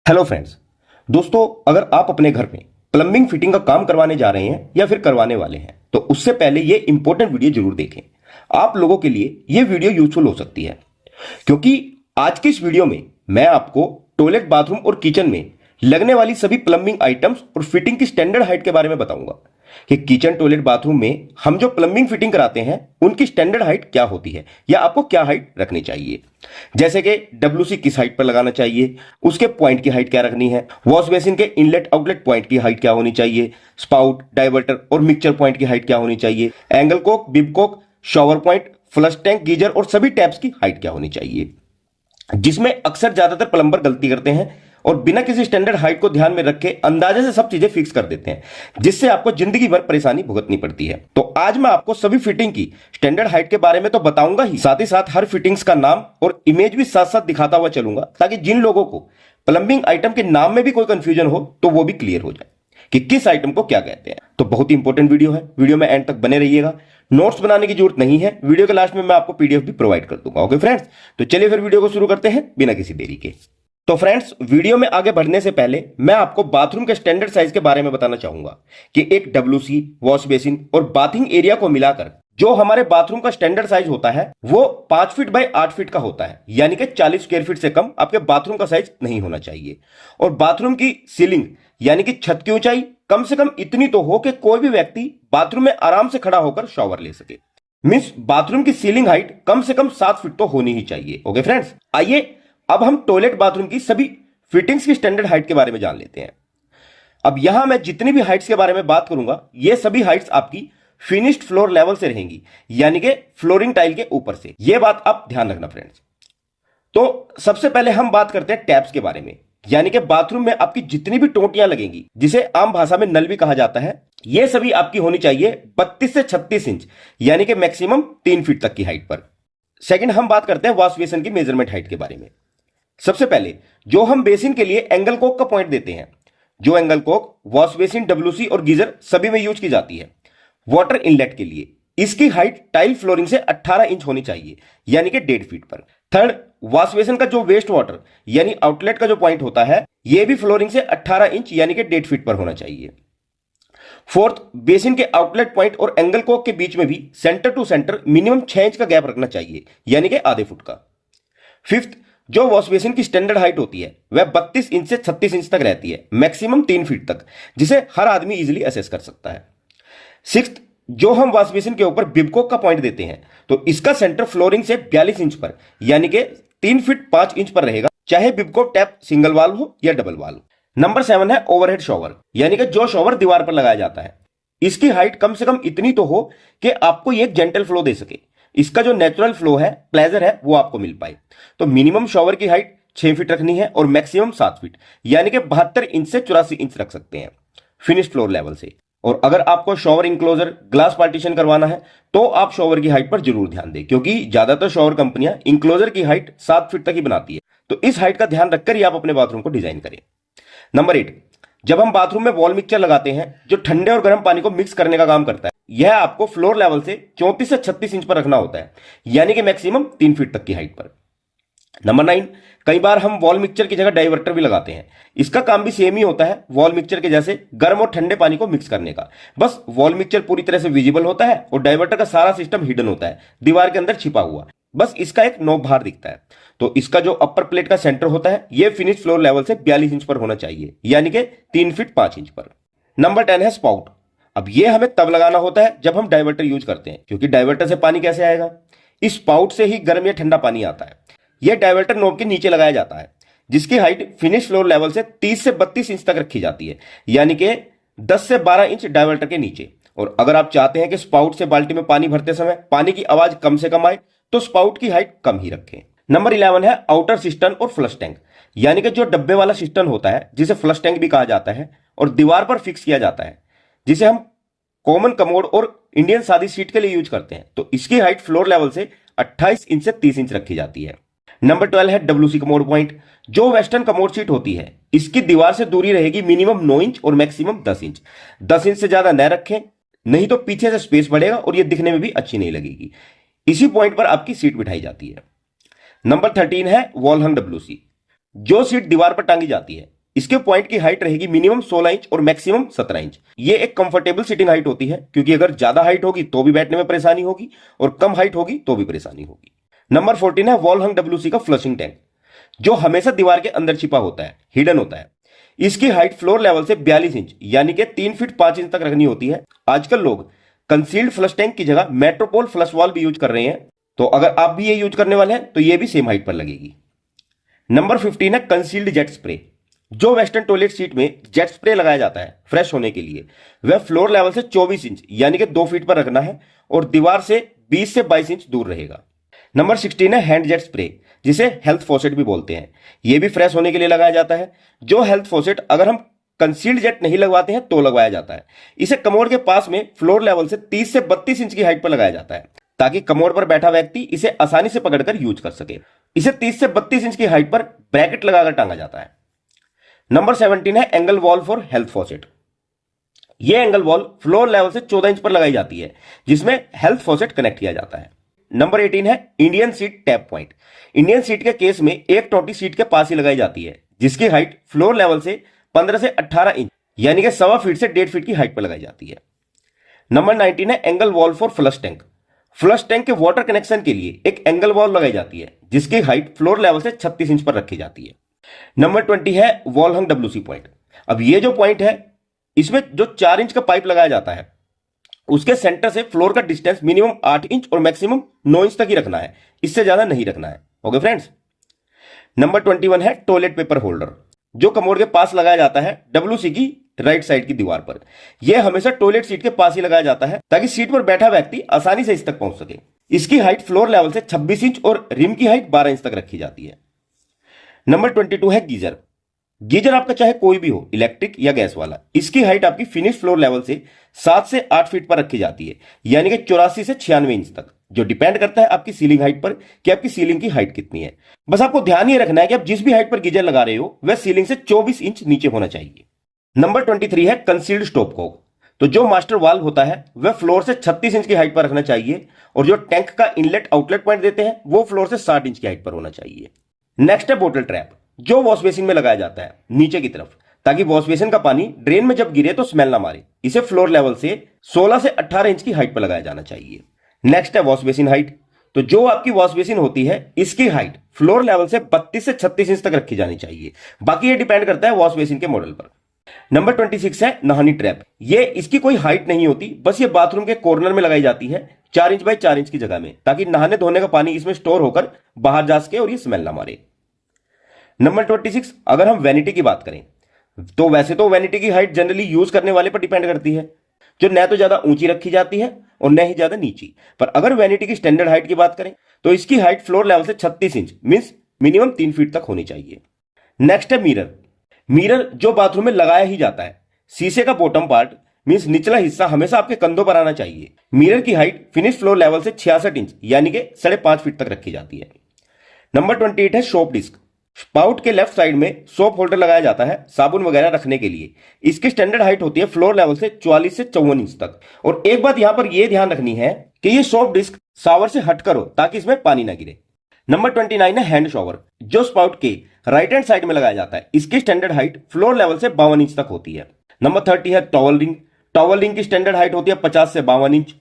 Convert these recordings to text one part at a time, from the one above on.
Hello friends. दोस्तों, अगर आप अपने घर में प्लम्बिंग फिटिंग का काम करवाने जा रहे हैं या फिर करवाने वाले हैं तो उससे पहले ये इंपॉर्टेंट वीडियो जरूर देखें। आप लोगों के लिए ये वीडियो यूजफुल हो सकती है, क्योंकि आज की इस वीडियो में मैं आपको टॉयलेट, बाथरूम और किचन में लगने वाली सभी प्लम्बिंग आइटम्स और फिटिंग की स्टैंडर्ड हाइट के बारे में बताऊंगा कि किचन, टॉयलेट, बाथरूम में हम जो प्लम्बिंग फिटिंग कराते हैं उनकी स्टैंडर्ड हाइट क्या होती है या आपको क्या हाइट रखनी चाहिए। जैसे कि डब्ल्यूसी किस हाइट पर लगाना चाहिए, उसके पॉइंट की हाइट क्या रखनी है, वॉश बेसिन के इनलेट आउटलेट पॉइंट की हाइट क्या होनी चाहिए, स्पाउट, डाइवर्टर और मिक्सचर पॉइंट की हाइट क्या होनी चाहिए, angle cock, bib cock, shower point, flush tank, geyser और सभी टैप्स की हाइट क्या होनी चाहिए। जिसमें अक्सर ज्यादातर प्लम्बर गलती करते हैं और बिना किसी स्टैंडर्ड हाइट को ध्यान में रखे अंदाजे से सब चीजें फिक्स कर देते हैं, जिससे आपको जिंदगी भर परेशानी भुगतनी पड़ती है। तो आज मैं आपको सभी फिटिंग की स्टैंडर्ड हाइट के बारे में तो बताऊंगा ही साथ हर फिटिंग्स का नाम और इमेज भी साथ साथ दिखाता हुआ चलूंगा, ताकि जिन लोगों को प्लम्बिंग आइटम के नाम में भी कोई कंफ्यूजन हो तो वो भी क्लियर हो जाए कि किस आइटम को क्या कहते हैं। तो बहुत ही इंपॉर्टेंट वीडियो है, वीडियो में एंड तक बने रहिएगा। नोट्स बनाने की जरूरत नहीं है, वीडियो के लास्ट में मैं आपको पीडीएफ भी प्रोवाइड कर दूंगा। ओके फ्रेंड्स, तो चलिए फिर वीडियो को शुरू करते हैं बिना किसी देरी के। तो फ्रेंड्स, वीडियो में आगे बढ़ने से पहले मैं आपको बाथरूम के स्टैंडर्ड साइज के बारे में बताना चाहूंगा कि एक डब्ल्यूसी, वॉश बेसिन और बाथिंग एरिया को मिलाकर जो हमारे बाथरूम का स्टैंडर्ड साइज होता है वो 5 फीट बाय 8 फीट का होता है, यानी कि 40 स्क्वायर फीट से कम आपके बाथरूम का साइज नहीं होना चाहिए। और बाथरूम की सीलिंग यानी कि छत की ऊंचाई कम से कम इतनी तो हो कि कोई भी व्यक्ति बाथरूम में आराम से खड़ा होकर शॉवर ले सके। मींस बाथरूम की सीलिंग हाइट कम से कम 7 फीट तो होनी ही चाहिए। ओके फ्रेंड्स, आइए अब हम टॉयलेट, बाथरूम की सभी फिटिंग्स की स्टैंडर्ड हाइट के बारे में जान लेते हैं। अब यहां मैं जितनी भी हाइट्स के बारे में बात करूंगा ये सभी हाइट्स आपकी फिनिश्ड फ्लोर लेवल से रहेंगी, यानी कि फ्लोरिंग टाइल के ऊपर से। यह बात आप ध्यान रखना फ्रेंड्स। तो सबसे पहले हम बात करते हैं टैप्स के बारे में, यानी कि बाथरूम में आपकी जितनी भी टोटियां लगेंगी, जिसे आम भाषा में नल भी कहा जाता है, यह सभी आपकी होनी चाहिए 32 से 36 इंच, यानी कि मैक्सिमम 3 फीट तक की हाइट पर। सेकंड, हम बात करते हैं वॉश बेसिन की मेजरमेंट हाइट के बारे में। सबसे पहले जो हम बेसिन के लिए एंगल कोक का पॉइंट देते हैं, जो angle Coke wash basin, WC और गीजर सभी में यूज की जाती है। वाटर इनलेट के लिए इसकी हाइट टाइल फ्लोरिंग से 18 इंच होनी चाहिए, यानी कि 1.5 फीट पर। थर्ड, वॉश बेसिन का जो वेस्ट वाटर यानी आउटलेट का जो पॉइंट होता है यह भी फ्लोरिंग से 18 इंच यानी कि 1.5 फीट पर होना चाहिए। फोर्थ, बेसिन के आउटलेट पॉइंट और एंगल कोक के बीच में भी centre to centre minimum 6 inch का गैप रखना चाहिए, यानी कि आधे फुट का। फिफ्थ, जो वॉश बेसिन की स्टैंडर्ड हाइट होती है वह 32 इंच से 36 इंच तक रहती है, मैक्सिमम 3 फीट तक, जिसे हर आदमी इजीली असेस कर सकता है। सिक्स्थ, जो हम वॉश बेसिन के ऊपर बिबकोक का पॉइंट देते हैं तो इसका सेंटर फ्लोरिंग से 42 इंच पर यानी कि 3 फीट 5 इंच पर रहेगा, चाहे बिबकोक टैप सिंगल वाल हो या डबल वाल हो। नंबर 7 है ओवरहेड शॉवर, यानी कि जो शॉवर दीवार पर लगाया जाता है। इसकी हाइट कम से कम इतनी तो हो कि आपको ये एक जेंटल फ्लो दे सके, इसका जो नेचुरल फ्लो है, प्लेजर है, वो आपको मिल पाए। तो मिनिमम शॉवर की हाइट 6 फीट रखनी है और मैक्सिमम 7 फीट यानी कि 72 इंच से 84 इंच रख सकते हैं फिनिश फ्लोर लेवल से। और अगर आपको शॉवर इंक्लोजर, ग्लास पार्टीशन करवाना है तो आप शॉवर की हाइट पर जरूर ध्यान दें, क्योंकि ज्यादातर शॉवर कंपनियां इंक्लोजर की हाइट 7 फीट तक ही बनाती है। तो इस हाइट का ध्यान रखकर ही आप अपने बाथरूम को डिजाइन करें। नंबर 8, जब हम बाथरूम में वॉल मिक्सचर लगाते हैं जो ठंडे और गर्म पानी को मिक्स करने का काम करता है, यह आपको फ्लोर लेवल से 34 से 36 इंच पर रखना होता है, यानी कि मैक्सिमम 3 फीट तक की हाइट पर। नंबर 9, कई बार हम वॉल मिक्सचर की जगह डाइवर्टर भी लगाते हैं। इसका काम भी सेम ही होता है, वॉल मिक्सचर के जैसे गर्म और ठंडे पानी को मिक्स करने का। बस वॉल मिक्सचर पूरी तरह से विजिबल होता है और डाइवर्टर का सारा सिस्टम हिडन होता है, दीवार के अंदर छिपा हुआ। बस इसका एक नोक बाहर दिखता है। तो इसका जो अपर प्लेट का सेंटर होता है यह फिनिश फ्लोर लेवल से 42 इंच पर होना चाहिए, यानी कि 3 फीट 5 इंच पर। नंबर 10 है स्पाउट। अब यह हमें तब लगाना होता है जब हम डाइवर्टर यूज करते हैं, क्योंकि डाइवर्टर से पानी कैसे आएगा? इस स्पाउट से ही गर्म या ठंडा पानी आता है। यह डाइवर्टर नोब के नीचे लगाया जाता है, जिसकी हाइट फिनिश फ्लोर लेवल से 30 से 32 इंच तक रखी जाती है, यानी कि 10 से 12 इंच डाइवर्टर के नीचे। और अगर आप चाहते हैं कि स्पाउट से बाल्टी में पानी भरते समय पानी की आवाज कम से कम आए तो स्पाउट की हाइट कम ही रखें। नंबर 11 है आउटर सिस्टम और फ्लश टैंक, यानी कि जो डब्बे वाला सिस्टम होता है जिसे फ्लश टैंक भी कहा जाता है और दीवार पर फिक्स किया जाता है, जिसे हम कॉमन कमोड और इंडियन शादी सीट के लिए यूज करते हैं। तो इसकी हाइट फ्लोर लेवल से 28 इंच से 30 इंच रखी जाती है। नंबर 12 है डब्ल्यूसी कमोड पॉइंट। जो वेस्टर्न कमोड सीट होती है इसकी दीवार से दूरी रहेगी मिनिमम 9 इंच और मैक्सिमम 10 इंच। 10 इंच से ज्यादा न रखें, नहीं तो पीछे से स्पेस बढ़ेगा और यह दिखने में भी अच्छी नहीं लगेगी। इसी पॉइंट पर आपकी सीट बिठाई जाती है। नंबर 13 है वॉल हंग डब्ल्यूसी। जो सीट दीवार पर टांगी जाती है इसके पॉइंट की हाइट रहेगी मिनिमम 16 इंच और मैक्सिमम 17 इंच। ये एक कंफर्टेबल सिटिंग हाइट होती है, क्योंकि अगर ज्यादा हाइट होगी तो भी बैठने में परेशानी होगी और कम हाइट होगी तो भी परेशानी होगी। नंबर 14 है वॉल हंग WC का फ्लशिंग टैंक, जो हमेशा दीवार के अंदर छिपा होता है, हिडन होता है। इसकी हाइट फ्लोर लेवल से 42 इंच यानी कि 3 फीट 5 इंच तक रखनी होती है। आजकल लोग कंसील्ड फ्लश टैंक की जगह मेट्रोपोल फ्लश वॉल भी यूज कर रहे हैं, तो अगर आप भी ये यूज करने वाले हैं तो ये भी सेम हाइट पर लगेगी। नंबर 15 है कंसील्ड जेट स्प्रे। जो वेस्टर्न टॉयलेट सीट में जेट स्प्रे लगाया जाता है फ्रेश होने के लिए, वह फ्लोर लेवल से 24 इंच यानी कि 2 फीट पर रखना है और दीवार से 20 से 22 इंच दूर रहेगा। नंबर 16 है हैंड जेट स्प्रे, जिसे हेल्थ फॉसेट भी बोलते हैं। यह भी फ्रेश होने के लिए लगाया जाता है। जो हेल्थ फॉसेट अगर हम कंसील्ड जेट नहीं लगवाते हैं तो लगवाया जाता है। इसे कमोड के पास में फ्लोर लेवल से 30 से 32 इंच की हाइट पर लगाया जाता है, ताकि कमोड पर बैठा व्यक्ति इसे आसानी से पकड़कर यूज कर सके। इसे 30 से 32 इंच की हाइट पर ब्रैकेट लगाकर टांगा जाता है। नंबर 17 है angle wall for health faucet. यह एंगल वॉल फ्लोर लेवल से 14 इंच पर लगाई जाती है, जिसमें हेल्थ फॉसेट कनेक्ट किया जाता है। नंबर 18 है Indian seat tap point. Indian seat के केस में एक टोटी सीट के पास ही लगाई जाती है, जिसकी हाइट फ्लोर लेवल से 15 से 18 इंच यानी कि 1.25 फीट से 1.5 फीट की हाइट पर लगाई जाती है। नंबर 19 है angle wall for flush tank. Flush tank के वाटर कनेक्शन के लिए एक एंगल वॉल लगाई जाती है, जिसकी हाइट फ्लोर लेवल से 36 इंच पर रखी जाती है। नंबर 20 है वॉल हंग WC पॉइंट। अब ये जो पॉइंट है, इसमें जो 4 इंच का पाइप लगाया जाता है, उसके सेंटर से फ्लोर का डिस्टेंस मिनिमम 8 इंच और मैक्सिमम 9 इंच तक ही रखना है, इससे ज्यादा नहीं रखना है। Okay friends. नंबर 21 है टॉयलेट पेपर होल्डर, जो कमोड के पास लगाया जाता है WC की राइट साइड की दीवार पर। यह हमेशा टॉयलेट सीट के पास ही लगाया जाता है, ताकि सीट पर बैठा व्यक्ति आसानी से इस तक पहुंच सके। इसकी हाइट फ्लोर लेवल से 26 इंच और रिम की हाइट 12 इंच तक रखी जाती है। नंबर 22 है गीजर। गीजर आपका चाहे कोई भी हो, इलेक्ट्रिक या गैस वाला, इसकी हाइट आपकी फिनिश फ्लोर लेवल से 7 से 8 फीट पर रखी जाती है, यानी कि 84 से 96 इंच तक, जो डिपेंड करता है आपकी सीलिंग हाइट पर कि आपकी सीलिंग की हाइट कितनी है। बस आपको ध्यान ये रखना है कि आप जिस भी हाइट पर गीजर लगा रहे हो वह सीलिंग से 24 इंच नीचे होना चाहिए। नंबर 23 है कंसील्ड स्टॉप कॉक। तो जो मास्टर वाल्व होता है वह फ्लोर से 36 इंच की हाइट पर रखना चाहिए, और जो टैंक का इनलेट आउटलेट पॉइंट देते हैं वो फ्लोर से 60 इंच की हाइट पर होना चाहिए। नेक्स्ट है बोतल ट्रैप, जो वॉश बेसिन में लगाया जाता है नीचे की तरफ, ताकि वॉश बेसिन का पानी ड्रेन में जब गिरे तो स्मेल ना मारे। इसे फ्लोर लेवल से 16 से 18 इंच की हाइट पर लगाया जाना चाहिए। नेक्स्ट है वॉश बेसिन हाइट। तो जो आपकी वॉश बेसिन होती है, इसकी हाइट फ्लोर लेवल से 32 से 36 इंच तक रखी जानी चाहिए। बाकी ये डिपेंड करता है वॉश बेसिन के मॉडल पर। नंबर 26 है नहानी ट्रैप। ये इसकी कोई हाइट नहीं होती, बस ये बाथरूम के कॉर्नर में लगाई जाती है 4 इंच बाय 4 इंच की जगह में, ताकि नहाने धोने का पानी इसमें स्टोर होकर बाहर जा सके और ये स्मेल ना मारे। नंबर 26, अगर हम वैनिटी की बात करें तो वैसे तो वैनिटी की हाइट जनरली यूज करने वाले पर डिपेंड करती है, जो न तो ज्यादा ऊंची रखी जाती है और न ही ज्यादा नीची। पर अगर वैनिटी की स्टैंडर्ड हाइट की बात करें तो इसकी हाइट फ्लोर लेवल से 36 इंच मींस मिनिमम 3 फीट तक होनी चाहिए। नेक्स्ट है मिरर। मिरर जो बाथरूम में लगाया ही जाता है। शीशे का बॉटम पार्ट मींस निचला हिस्सा हमेशा आपके कंधों पर आना चाहिए। मिरर की हाइट फिनिश फ्लोर लेवल से 66 इंच यानी कि 5.5 फीट तक रखी जाती है। नंबर 28 है सोप डिस्क। स्पाउट के लेफ्ट साइड में सोप होल्डर लगाया जाता है साबुन वगैरह रखने के लिए। इसकी स्टैंडर्ड हाइट होती है फ्लोर लेवल से 44 से 54 इंच तक। और एक बात यहां पर यह ध्यान रखनी है कि ये सोप डिस्क शावर से हटकर हो, ताकि इसमें पानी ना गिरे। नंबर 29 है हैंड शॉवर, जो स्पाउट के राइट हैंड साइड में लगाया जाता है। इसकी स्टैंडर्ड हाइट फ्लोर लेवल से 52 इंच तक होती है। नंबर 30 है टॉवल रिंग। टॉवल रिंग की स्टैंडर्ड हाइट होती है 50 से 52 इंच।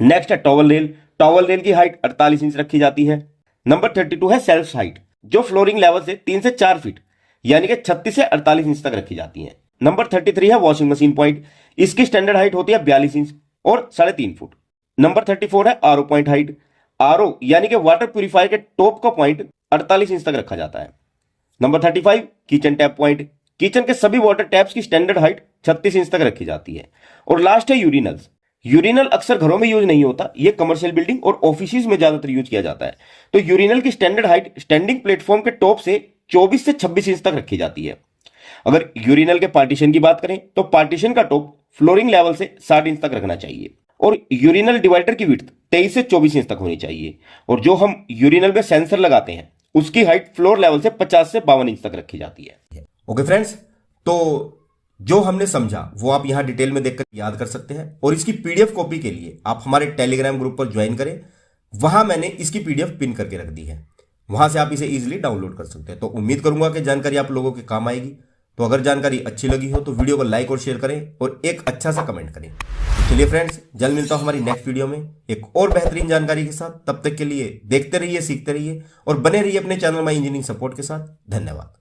नेक्स्ट है टॉवल रेल। टॉवल रेल की हाइट 48 इंच रखी जाती है। नंबर 32 है सेल्फ हाइट, जो फ्लोरिंग लेवल से 3 से 4 फीट यानी कि 36 से 48 इंच तक रखी जाती है। नंबर 33 है वॉशिंग मशीन पॉइंट। इसकी स्टैंडर्ड हाइट होती है 42 इंच और 3.5 फुट। नंबर 34 है आरओ पॉइंट हाइट। आरओ यानी कि वाटर प्यूरिफायर के टॉप का पॉइंट 48 इंच तक रखा जाता है। Number 35 kitchen tap point. Kitchen के सभी वाटर टैप्स की स्टैंडर्ड हाइट 36 इंच तक रखी जाती है। और लास्ट है यूरिनल्स। यूरिनल अक्सर घरों में यूज नहीं होता, यह कमर्शियल बिल्डिंग और ऑफिस में ज्यादातर यूज किया जाता है। तो यूरिनल की स्टैंडर्ड हाइट स्टैंडिंग प्लेटफॉर्म के टॉप से 24 से 26 इंच तक रखी जाती है। अगर यूरिनल के पार्टीशन की बात करें तो पार्टीशन का टॉप फ्लोरिंग लेवल से 60 इंच तक रखना चाहिए। और यूरिनल डिवाइडर की विड्थ 23 से 24 इंच तक होनी चाहिए। और जो हम यूरिनल में सेंसर लगाते हैं उसकी हाइट फ्लोर लेवल से 50 से 52 इंच तक रखी जाती है। ओके फ्रेंड्स, तो जो हमने समझा वो आप यहां डिटेल में देखकर याद कर सकते हैं। और इसकी पीडीएफ कॉपी के लिए आप हमारे टेलीग्राम ग्रुप पर ज्वाइन करें, वहां मैंने इसकी पीडीएफ पिन करके रख दी है। वहां से आप इसे इजीली डाउनलोड कर सकते हैं। तो उम्मीद करूंगा कि जानकारी आप लोगों के काम आएगी। तो अगर जानकारी अच्छी लगी हो तो वीडियो को लाइक और शेयर करें और एक अच्छा सा कमेंट करें। चलिए फ्रेंड्स, जल्द मिलता हूं हमारी नेक्स्ट वीडियो में एक और बेहतरीन जानकारी के साथ। तब तक के लिए देखते रहिए, सीखते रहिए और बने रहिए अपने चैनल माई इंजीनियरिंग सपोर्ट के साथ। धन्यवाद।